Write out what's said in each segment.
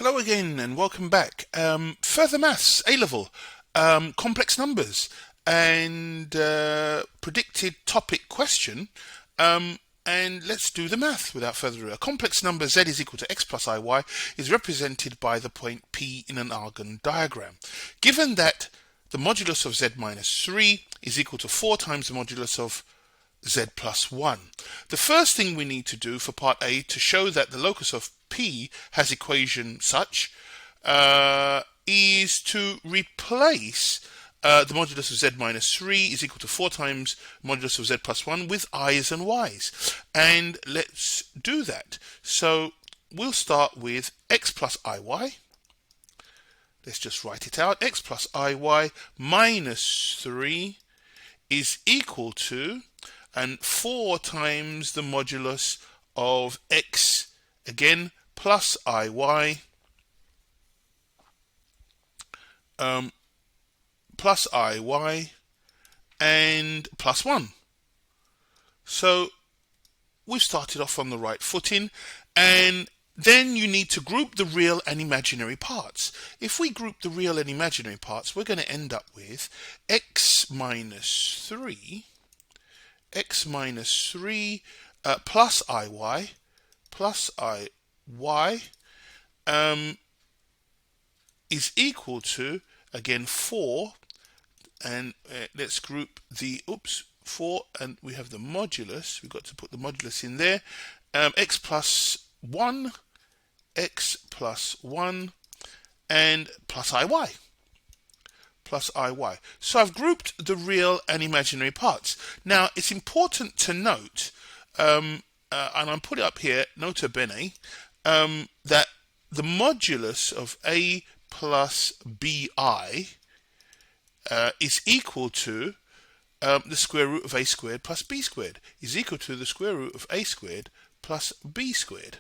Hello again and welcome back. Further maths, A-level, complex numbers and predicted topic question. And let's do the math without further ado. A complex number z is equal to x plus iy is represented by the point P in an argand diagram. Given that the modulus of z minus 3 is equal to 4 times the modulus of z plus 1. The first thing we need to do for part A to show that the locus of P has equation such is to replace the modulus of z minus 3 is equal to 4 times modulus of z plus 1 with i's and y's. And let's do that. So we'll start with x plus iy. Let's just write it out. X plus iy minus 3 is equal to, and 4 times the modulus of x, again, plus iy, plus iy, and plus 1. So we've started off on the right footing, and then you need to group the real and imaginary parts. If we group the real and imaginary parts, we're going to end up with x minus 3 plus iy is equal to, again, 4, and let's group the 4, and we have the modulus. We've got to put the modulus in there. X plus 1 and plus iy. So I've grouped the real and imaginary parts. Now it's important to note, and I'm putting it up here, nota bene, that the modulus of a plus bi is equal to the square root of a squared plus b squared is equal to the square root of a squared plus b squared.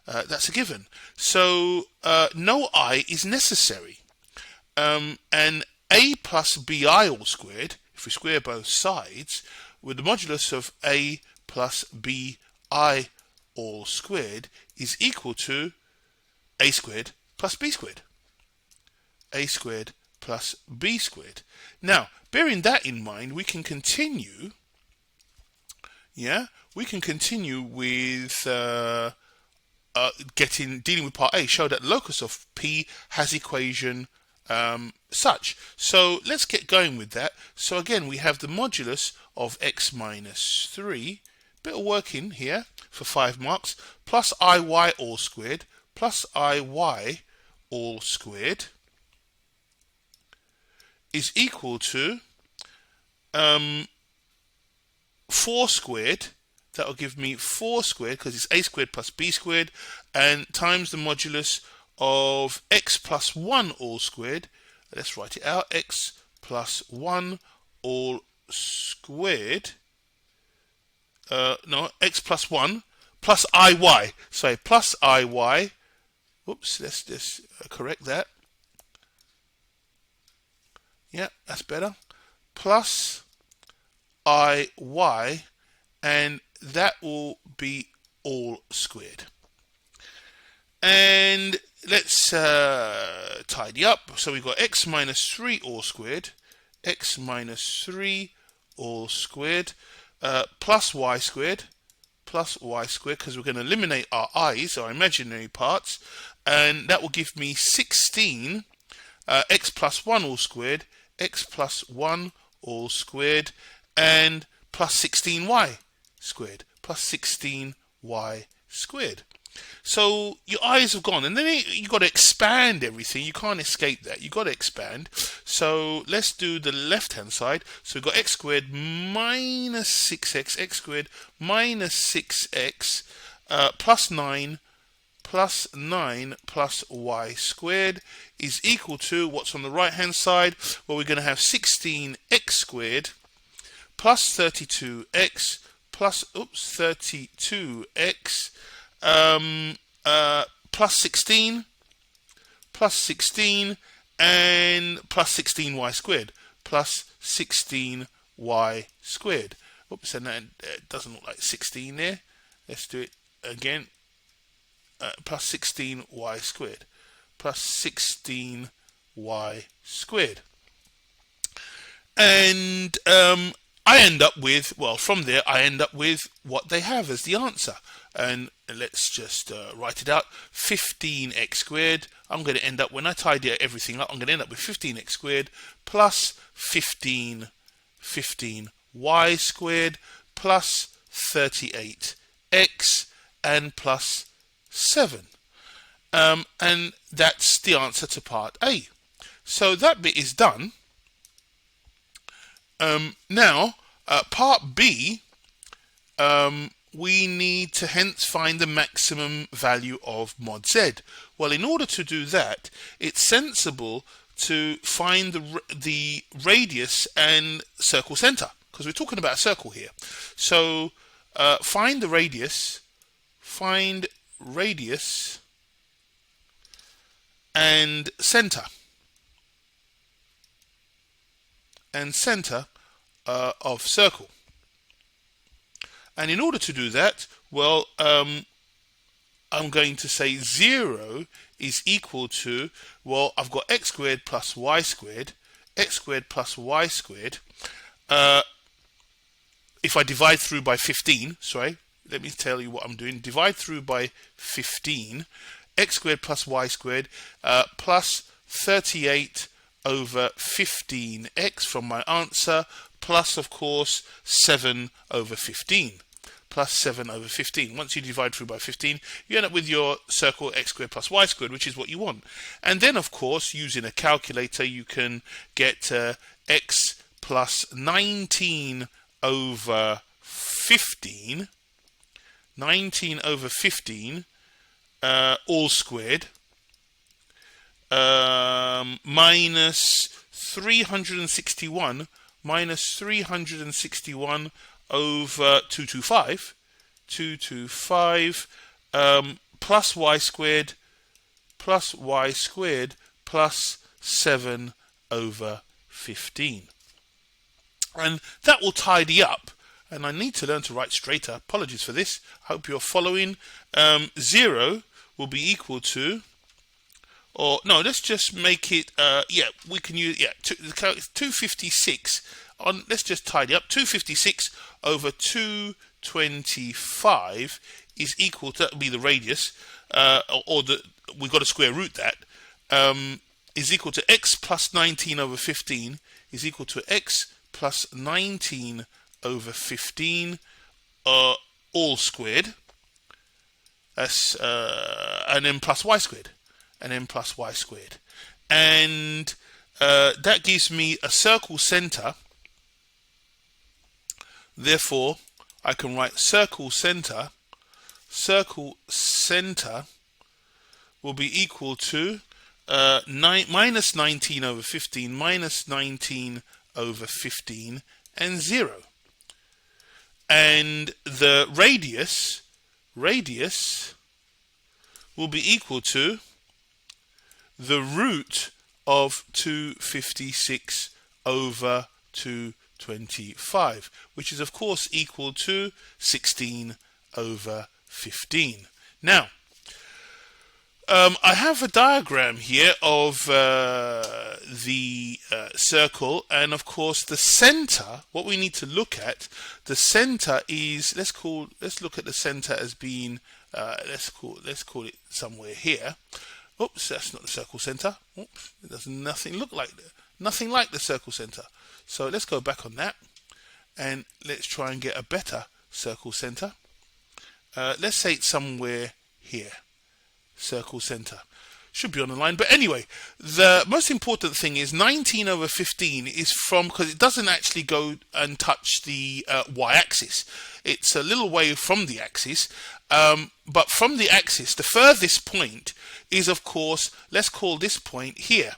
That's a given. So no I is necessary. And a plus bi all squared, if we square both sides, with the modulus of a plus bi all squared is equal to a squared plus b squared. A squared plus b squared. Now, bearing that in mind, we can continue. We can continue with dealing with part A. Show that the locus of P has equation such. So let's get going with that. So again, we have the modulus of x minus 3, bit of work in here for 5 marks, plus iy all squared, plus iy all squared is equal to 4 squared. That will give me 4 squared, because it's a squared plus b squared, and times the modulus of x plus 1 all squared. Let's write it out. X plus 1 all squared. X plus 1 plus iy. Sorry, plus iy. Whoops, let's just correct that. Yeah, that's better. Plus iy, and that will be all squared. And let's tidy up. So we've got x minus 3 all squared, x minus 3 all squared, plus y squared, because we're going to eliminate our i's, our imaginary parts, and that will give me 16 x plus 1 all squared, x plus 1 all squared, and plus 16y squared, So your i's have gone, and then you've got to expand everything. You can't escape that. You've got to expand. So let's do the left-hand side. So we've got x squared minus 6x, x squared minus 6x plus 9 plus y squared is equal to, what's on the right-hand side? Well, we're going to have 16x squared plus 32x plus 32x plus 16 and plus 16y squared plus 16y squared. Oops, and that doesn't look like 16 there. Let's do it again. Plus 16y squared. plus 16y squared. And I end up with, well, from there I end up with what they have as the answer. And let's just write it out. 15x squared. I'm going to end up, when I tidy everything up, I'm going to end up with 15x squared plus 15y squared plus 38x and plus 7. And that's the answer to part A. So that bit is done. Now, part B, we need to hence find the maximum value of mod z. Well, in order to do that, it's sensible to find the radius and circle center, because we're talking about a circle here. So find radius and center. Of circle. And in order to do that, well, I'm going to say 0 is equal to, well, I've got x squared plus y squared, x squared plus y squared. If I divide through by 15, sorry, let me tell you what I'm doing. Divide through by 15, x squared plus y squared plus 38 over 15x from my answer, plus, of course, 7 over 15. Plus 7 over 15. Once you divide through by 15, you end up with your circle x squared plus y squared, which is what you want. And then, of course, using a calculator, you can get x plus 19 over 15. 19 over 15 all squared. Minus 361 over 225 plus y squared plus 7 over 15. And that will tidy up. And I need to learn to write straighter. Apologies for this. I hope you're following. 0 will be equal to, or no, let's just make it, we can use, 256 on, let's just tidy up. 256 over 225 is equal to, that will be the radius, we've got to square root that, is equal to x plus 19 over 15 is equal to x plus 19 over 15 all squared, and then plus y squared. And that gives me a circle center. Therefore, I can write circle center will be equal to minus 19 over 15 minus 19 over 15 and 0. And the radius will be equal to the root of 256 over 225, which is of course equal to 16 over 15. Now, I have a diagram here of the circle, and of course the center, what we need to look at, the center is, let's look at the center as being, let's call it somewhere here. Oops, that's not the circle center. Oops, it does nothing like the circle center. So let's go back on that, and let's try and get a better circle center. Let's say it's somewhere here. Circle center should be on the line, but anyway, the most important thing is 19 over 15 is from, because it doesn't actually go and touch the y-axis. It's a little way from the axis, but from the axis, the furthest point is, of course, let's call this point here.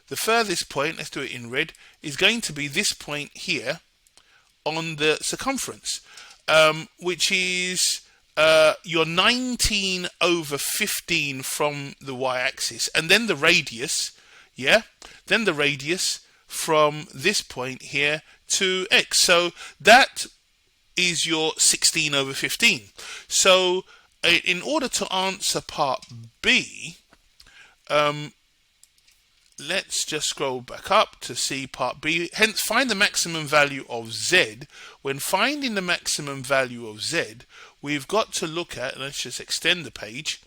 The furthest point, let's do it in red, is going to be this point here on the circumference, which is your 19 over 15 from the y-axis, and then the radius, then the radius from this point here to x. So that is your 16 over 15. So in order to answer part B, let's just scroll back up to see part B. Hence, find the maximum value of Z. When finding the maximum value of Z, we've got to look at, let's just extend the page.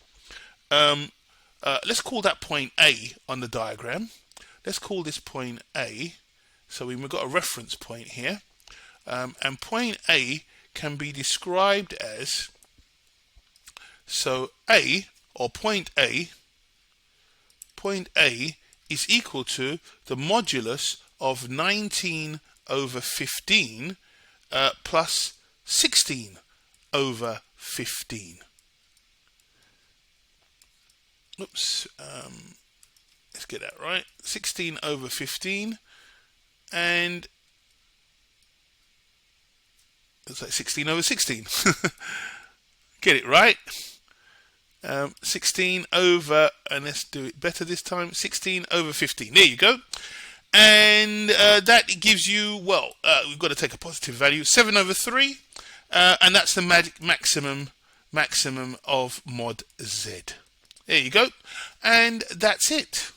Let's call that point A on the diagram. Let's call this point A. So we've got a reference point here. And point A can be described as, so A, or point A is equal to the modulus of 19 over 15 plus 16 over 15. Oops, let's get that right. 16 over 15, and it's like 16 over 16. Get it right. 16 over, and let's do it better this time, 16 over 15. There you go. And that gives you, well, we've got to take a positive value, 7 over 3, and that's the maximum of mod Z. There you go. And that's it.